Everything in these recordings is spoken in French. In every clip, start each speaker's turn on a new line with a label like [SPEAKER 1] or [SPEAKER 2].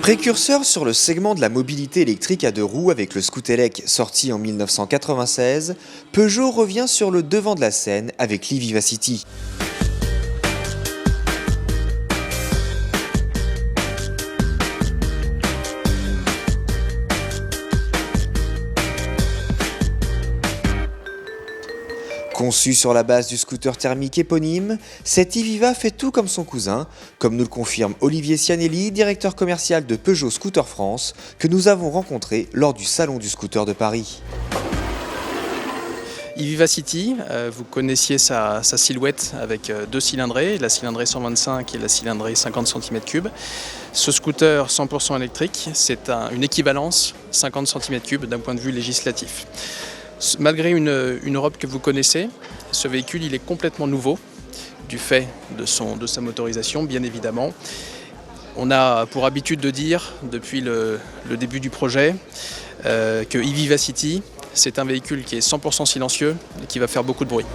[SPEAKER 1] Précurseur sur le segment de la mobilité électrique à deux roues avec le Scootelec sorti en 1996, Peugeot revient sur le devant de la scène avec l'e-Vivacity. Conçu sur la base du scooter thermique éponyme, cet e-Viva fait tout comme son cousin, comme nous le confirme Olivier Cianelli, directeur commercial de Peugeot Scooter France, que nous avons rencontré lors du Salon du Scooter de Paris.
[SPEAKER 2] e-Vivacity, vous connaissiez sa silhouette avec deux cylindrées, la cylindrée 125 et la cylindrée 50 cm3. Ce scooter 100% électrique, c'est une équivalence 50 cm3 d'un point de vue législatif. Malgré une Europe que vous connaissez, ce véhicule il est complètement nouveau du fait de sa motorisation, bien évidemment. On a pour habitude de dire, depuis le début du projet, que e-Vivacity, c'est un véhicule qui est 100% silencieux et qui va faire beaucoup de bruit.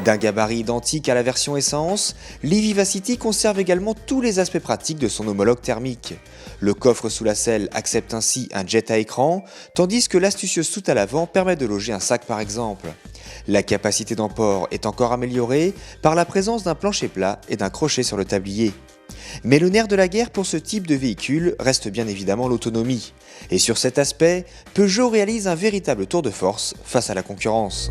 [SPEAKER 1] D'un gabarit identique à la version essence, l'e-Vivacity conserve également tous les aspects pratiques de son homologue thermique. Le coffre sous la selle accepte ainsi un jet à écran, tandis que l'astucieuse soute à l'avant permet de loger un sac par exemple. La capacité d'emport est encore améliorée par la présence d'un plancher plat et d'un crochet sur le tablier. Mais le nerf de la guerre pour ce type de véhicule reste bien évidemment l'autonomie. Et sur cet aspect, Peugeot réalise un véritable tour de force face à la concurrence.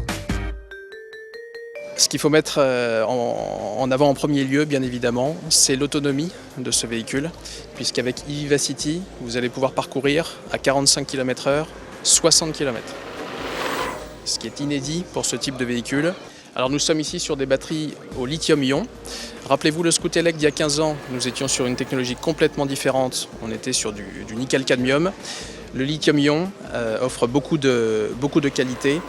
[SPEAKER 2] Ce qu'il faut mettre en avant en premier lieu, bien évidemment, c'est l'autonomie de ce véhicule, puisqu'avec e-Vivacity, vous allez pouvoir parcourir à 45 km/h 60 km. Ce qui est inédit pour ce type de véhicule. Alors nous sommes ici sur des batteries au lithium-ion. Rappelez-vous le Scootelec d'il y a 15 ans, nous étions sur une technologie complètement différente. On était sur du nickel-cadmium. Le lithium-ion offre beaucoup de qualités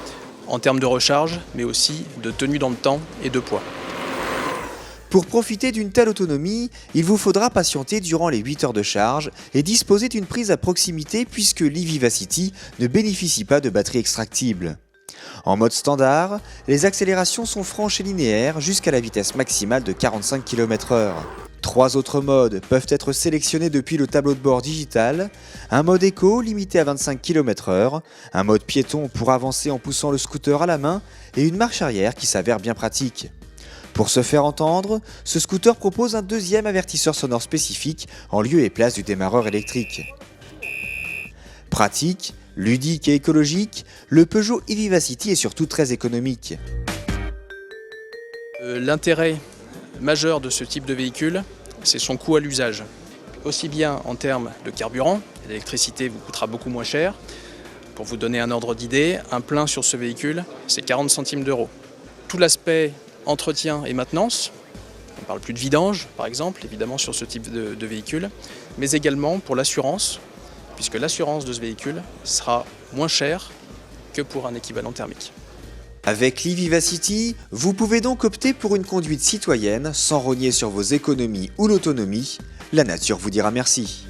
[SPEAKER 2] en termes de recharge, mais aussi de tenue dans le temps et de poids.
[SPEAKER 1] Pour profiter d'une telle autonomie, il vous faudra patienter durant les 8 heures de charge et disposer d'une prise à proximité puisque l'e-Vivacity ne bénéficie pas de batterie extractible. En mode standard, les accélérations sont franches et linéaires jusqu'à la vitesse maximale de 45 km/h. 3 autres modes peuvent être sélectionnés depuis le tableau de bord digital, un mode éco limité à 25 km/h, un mode piéton pour avancer en poussant le scooter à la main et une marche arrière qui s'avère bien pratique. Pour se faire entendre, ce scooter propose un deuxième avertisseur sonore spécifique en lieu et place du démarreur électrique. Pratique, ludique et écologique, le Peugeot e-Vivacity est surtout très économique.
[SPEAKER 2] L'intérêt majeur de ce type de véhicule, c'est son coût à l'usage. Aussi bien en termes de carburant, l'électricité vous coûtera beaucoup moins cher. Pour vous donner un ordre d'idée, un plein sur ce véhicule, c'est 40 centimes d'euros. Tout l'aspect entretien et maintenance, on ne parle plus de vidange par exemple, évidemment sur ce type de véhicule, mais également pour l'assurance, puisque l'assurance de ce véhicule sera moins chère que pour un équivalent thermique.
[SPEAKER 1] Avec l'e-Vivacity, vous pouvez donc opter pour une conduite citoyenne sans rogner sur vos économies ou l'autonomie. La nature vous dira merci.